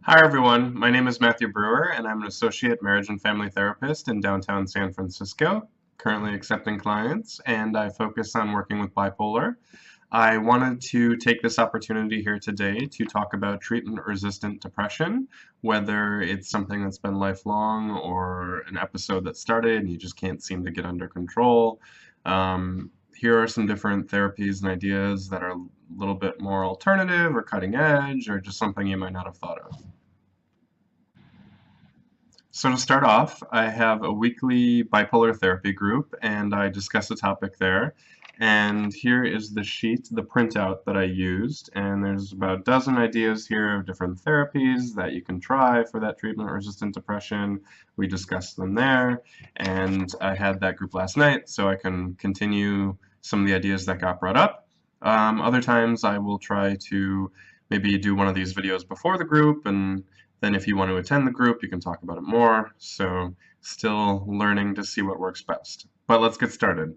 Hi everyone, my name is Matthew Breuer and I'm an associate marriage and family therapist in downtown San Francisco, currently accepting clients, and I focus on working with bipolar. I wanted to take this opportunity here today to talk about treatment-resistant depression, whether it's something that's been lifelong or an episode that started and you just can't seem to get under control. Here are some different therapies and ideas that are a little bit more alternative or cutting edge or just something you might not have thought of. So to start off, I have a weekly bipolar therapy group and I discuss a topic there. And here is the sheet, the printout that I used. And there's about a dozen ideas here of different therapies that you can try for that treatment-resistant depression. We discussed them there. And I had that group last night, so I can continue some of the ideas that got brought up. Other times I will try to maybe do one of these videos before the group, and then if you want to attend the group, you can talk about it more. So still learning to see what works best. But let's get started.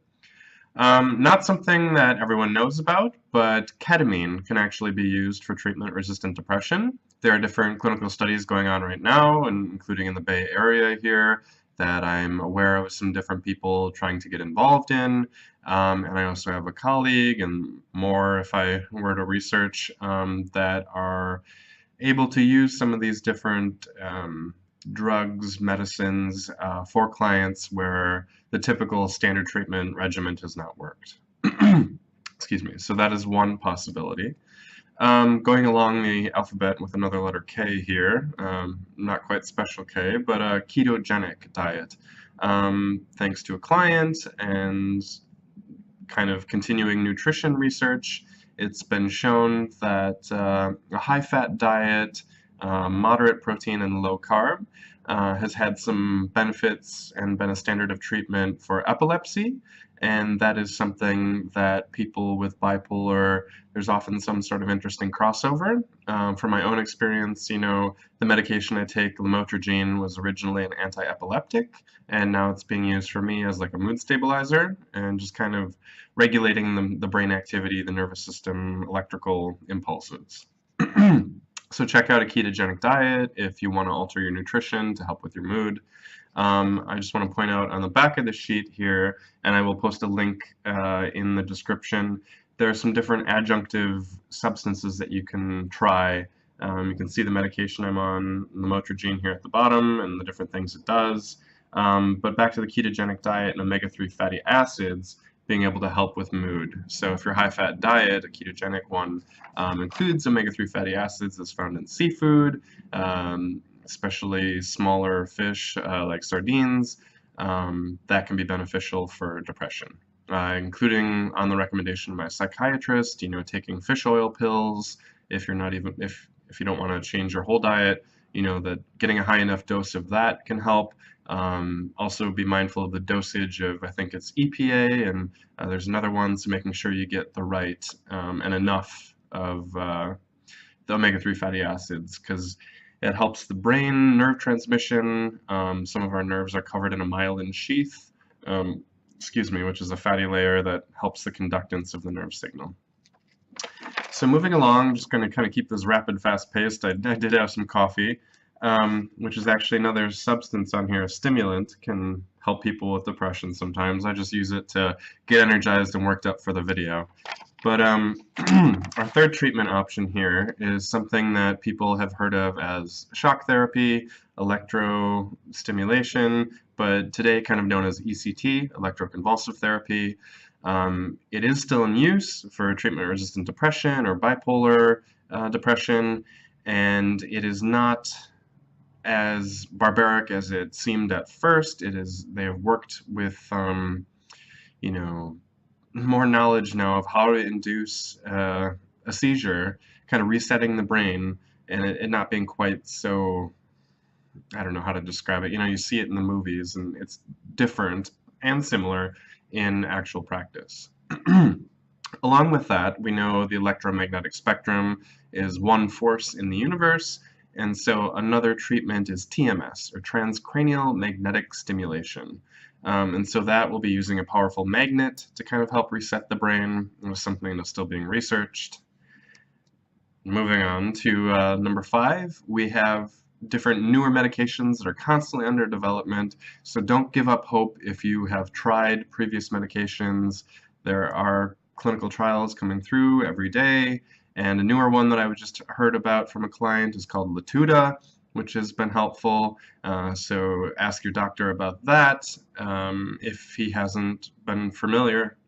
Not something that everyone knows about, but ketamine can actually be used for treatment-resistant depression. There are different clinical studies going on right now, including in the Bay Area here, that I'm aware of some different people trying to get involved in. And I also have a colleague and more if I were to research that are able to use some of these different drugs, medicines for clients where the typical standard treatment regimen has not worked. Excuse me. So that is one possibility. Going along the alphabet with another letter K here, not quite special K, but a ketogenic diet. Thanks to a client and kind of continuing nutrition research, it's been shown that a high-fat diet, moderate protein and low carb has had some benefits and been a standard of treatment for epilepsy, and that is something that people with bipolar, there's often some sort of interesting crossover. From my own experience, the medication I take, lamotrigine, was originally an anti-epileptic, and now it's being used for me as like a mood stabilizer and just kind of regulating the brain activity, the nervous system, electrical impulses. So check out a ketogenic diet if you want to alter your nutrition to help with your mood. I just want to point out on the back of the sheet here, and I will post a link in the description, there are some different adjunctive substances that you can try. You can see the medication I'm on, lamotrigine here at the bottom, and the different things it does. But back to the ketogenic diet and omega-3 fatty acids, being able to help with mood. So if your high-fat diet, a ketogenic one, includes omega-3 fatty acids that's found in seafood, especially smaller fish like sardines, that can be beneficial for depression. Including on the recommendation of my psychiatrist, taking fish oil pills if you're not even if you don't want to change your whole diet, that getting a high enough dose of that can help. Also be mindful of the dosage of, I think it's EPA, and there's another one, so making sure you get the right and enough of the omega-3 fatty acids, because it helps the brain nerve transmission. Some of our nerves are covered in a myelin sheath, which is a fatty layer that helps the conductance of the nerve signal. So moving along, I'm just going to kind of keep this rapid, fast-paced. I did have some coffee, which is actually another substance on here, a stimulant, can help people with depression sometimes. I just use it to get energized and worked up for the video. But our third treatment option here is something that people have heard of as shock therapy, electrostimulation, but today kind of known as ECT, electroconvulsive therapy. It is still in use for treatment-resistant depression or bipolar depression, and it is not as barbaric as it seemed at first. They have worked with more knowledge now of how to induce a seizure, kind of resetting the brain, and it not being quite so, I don't know how to describe it. You see it in the movies, and it's different and similar in actual practice. Along with that, we know the electromagnetic spectrum is one force in the universe, and so another treatment is TMS, or transcranial magnetic stimulation. And so that will be using a powerful magnet to kind of help reset the brain. It was something that's still being researched. Moving on to number 5, we have different newer medications that are constantly under development, so don't give up hope if you have tried previous medications. There are clinical trials coming through every day, and a newer one that I just heard about from a client is called Latuda, which has been helpful. So ask your doctor about that if he hasn't been familiar.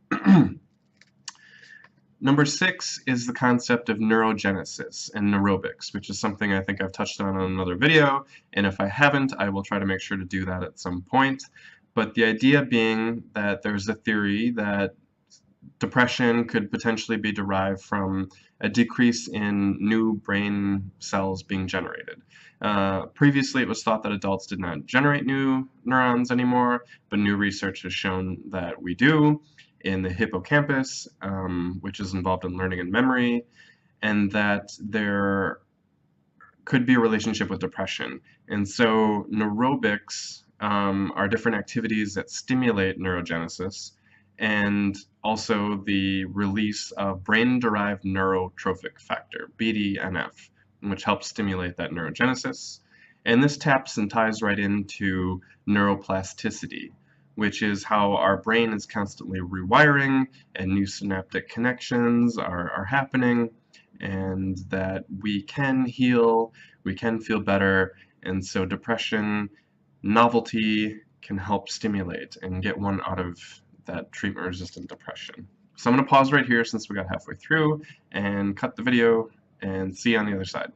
Number 6 is the concept of neurogenesis and neurobics, which is something I think I've touched on another video, and if I haven't, I will try to make sure to do that at some point. But the idea being that there's a theory that depression could potentially be derived from a decrease in new brain cells being generated. Previously, it was thought that adults did not generate new neurons anymore, but new research has shown that we do in the hippocampus, which is involved in learning and memory, and that there could be a relationship with depression. And so neurobics are different activities that stimulate neurogenesis, and also the release of brain-derived neurotrophic factor, BDNF, which helps stimulate that neurogenesis. And this taps and ties right into neuroplasticity, which is how our brain is constantly rewiring and new synaptic connections are happening, and that we can heal, we can feel better, and so depression, novelty can help stimulate and get one out of that treatment-resistant depression. So I'm going to pause right here since we got halfway through and cut the video and see you on the other side.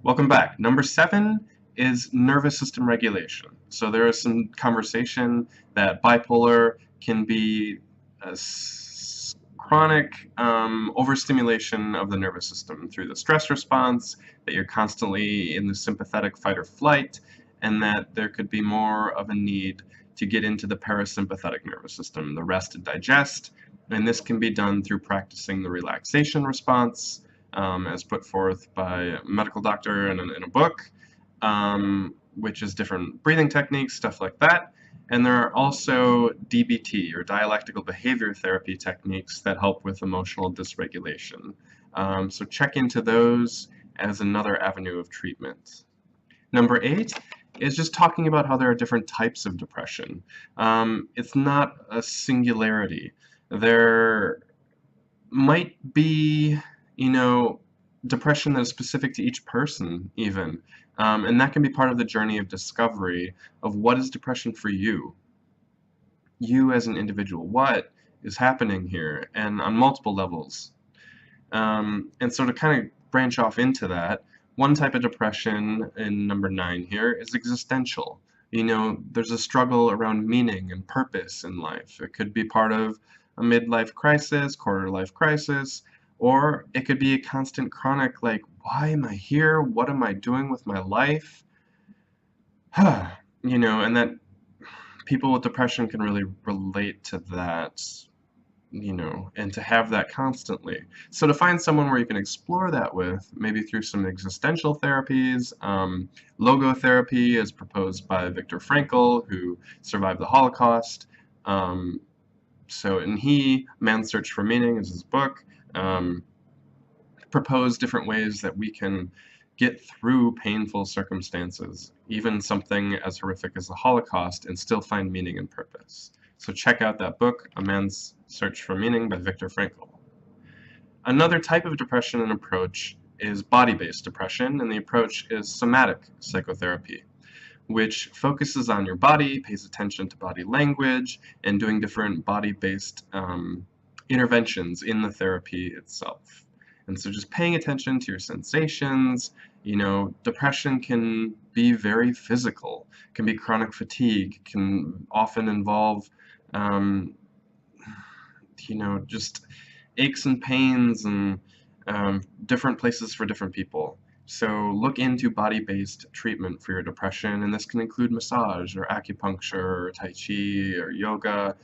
Welcome back. Number 7 is nervous system regulation. So there is some conversation that bipolar can be a chronic overstimulation of the nervous system through the stress response, that you're constantly in the sympathetic fight or flight, and that there could be more of a need to get into the parasympathetic nervous system, the rest and digest, and this can be done through practicing the relaxation response, as put forth by a medical doctor in a book, which is different breathing techniques, stuff like that. And there are also DBT, or dialectical behavior therapy techniques, that help with emotional dysregulation. So check into those as another avenue of treatment. Number 8 is just talking about how there are different types of depression. It's not a singularity. There might be, depression that is specific to each person even. And that can be part of the journey of discovery of what is depression for you. You as an individual, what is happening here, and on multiple levels. And so to kind of branch off into that, one type of depression in number 9 here is existential. There's a struggle around meaning and purpose in life. It could be part of a midlife crisis, quarter life crisis, or it could be a constant chronic, like, why am I here? What am I doing with my life? And that people with depression can really relate to that, and to have that constantly. So to find someone where you can explore that with, maybe through some existential therapies, logotherapy as proposed by Viktor Frankl, who survived the Holocaust. And Man's Search for Meaning is his book, propose different ways that we can get through painful circumstances, even something as horrific as the Holocaust, and still find meaning and purpose. So check out that book, A Man's Search for Meaning by Viktor Frankl. Another type of depression and approach is body-based depression, and the approach is somatic psychotherapy, which focuses on your body, pays attention to body language, and doing different body-based interventions in the therapy itself. And so just paying attention to your sensations. Depression can be very physical, can be chronic fatigue, can often involve just aches and pains and different places for different people. So look into body-based treatment for your depression, and this can include massage or acupuncture or tai chi or yoga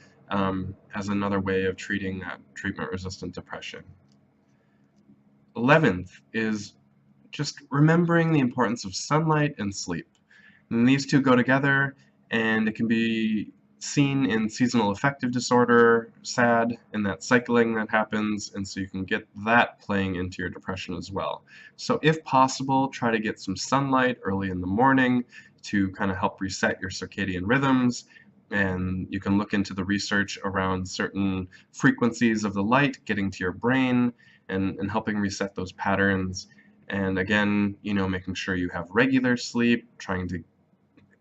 as another way of treating that treatment-resistant depression. 11th is just remembering the importance of sunlight and sleep. And these two go together, and it can be seen in seasonal affective disorder, SAD, and that cycling that happens, and so you can get that playing into your depression as well. So if possible, try to get some sunlight early in the morning to kind of help reset your circadian rhythms, and you can look into the research around certain frequencies of the light getting to your brain and helping reset those patterns. And again, making sure you have regular sleep, trying to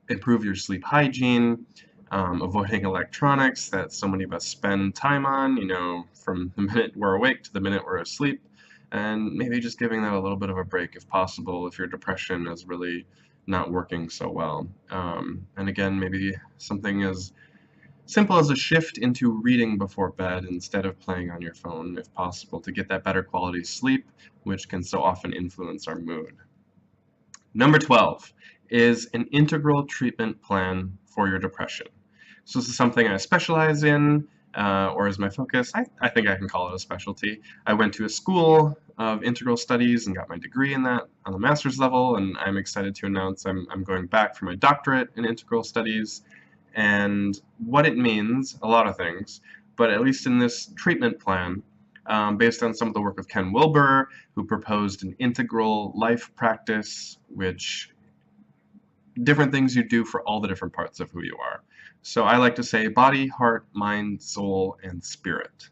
improve your sleep hygiene, avoiding electronics that so many of us spend time on, from the minute we're awake to the minute we're asleep, and maybe just giving that a little bit of a break if possible if your depression is really not working so well. And again, maybe something as simple as a shift into reading before bed instead of playing on your phone, if possible, to get that better quality sleep, which can so often influence our mood. Number 12 is an integral treatment plan for your depression. So this is something I specialize in, or is my focus. I think I can call it a specialty. I went to a school of integral studies and got my degree in that on the master's level, and I'm excited to announce I'm going back for my doctorate in integral studies. And what it means, a lot of things, but at least in this treatment plan, based on some of the work of Ken Wilber, who proposed an integral life practice, which different things you do for all the different parts of who you are. So I like to say body, heart, mind, soul, and spirit.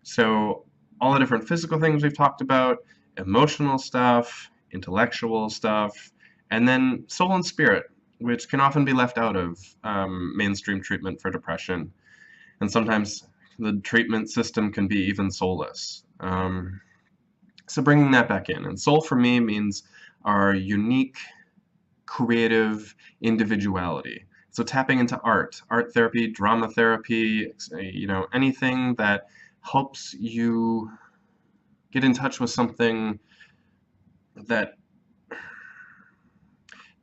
So all the different physical things we've talked about, emotional stuff, intellectual stuff, and then soul and spirit, which can often be left out of mainstream treatment for depression. And sometimes the treatment system can be even soulless. So bringing that back in. And soul for me means our unique, creative individuality. So tapping into art therapy, drama therapy, anything that helps you get in touch with something that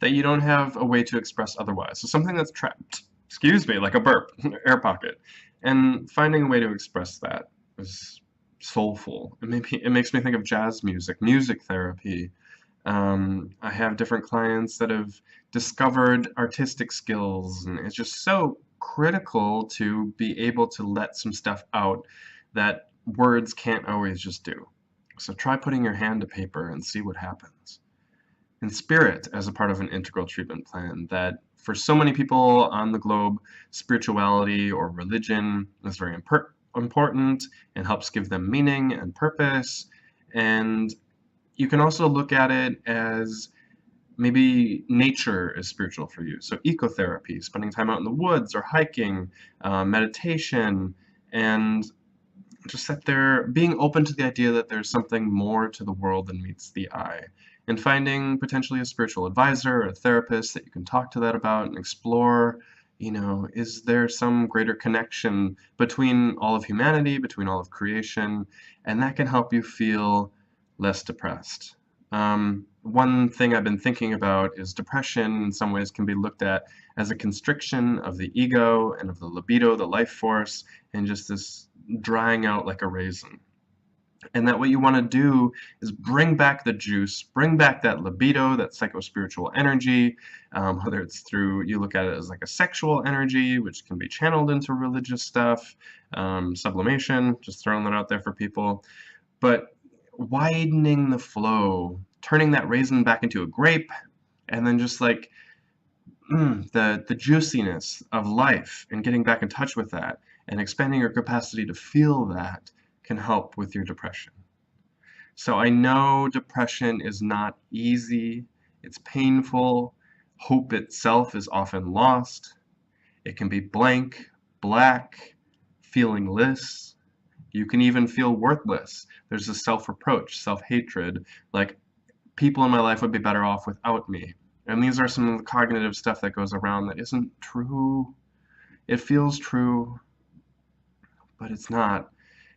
you don't have a way to express otherwise. So something that's trapped, like a burp, air pocket. And finding a way to express that is soulful. It makes me think of jazz music therapy. I have different clients that have discovered artistic skills, and it's just so critical to be able to let some stuff out that words can't always just do. So try putting your hand to paper and see what happens. And spirit as a part of an integral treatment plan, that for so many people on the globe, spirituality or religion is very important and helps give them meaning and purpose. And you can also look at it as maybe nature is spiritual for you. So ecotherapy, spending time out in the woods or hiking, meditation, and just that they're being open to the idea that there's something more to the world than meets the eye. And finding potentially a spiritual advisor or a therapist that you can talk to that about and explore, is there some greater connection between all of humanity, between all of creation, and that can help you feel less depressed. One thing I've been thinking about is depression in some ways can be looked at as a constriction of the ego and of the libido, the life force, and just this drying out like a raisin. And that what you want to do is bring back the juice, bring back that libido, that psychospiritual energy, whether it's through, you look at it as like a sexual energy, which can be channeled into religious stuff, sublimation, just throwing that out there for people. But widening the flow, turning that raisin back into a grape, and then just like the juiciness of life and getting back in touch with that and expanding your capacity to feel that can help with your depression. So I know depression is not easy, it's painful, hope itself is often lost, it can be blank, black, feelingless, you can even feel worthless. There's a self-reproach, self-hatred, like people in my life would be better off without me. And these are some of the cognitive stuff that goes around that isn't true. It feels true, but it's not.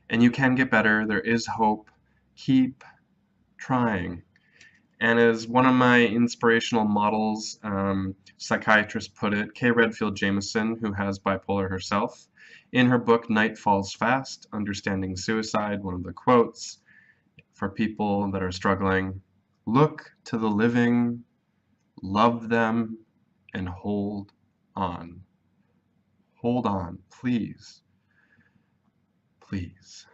And you can get better. There is hope. Keep trying. And as one of my inspirational models, psychiatrist put it, Redfield Jamison, who has bipolar herself, in her book Night Falls Fast, Understanding Suicide, one of the quotes for people that are struggling, look to the living, love them, and hold on. hold on, please. Please.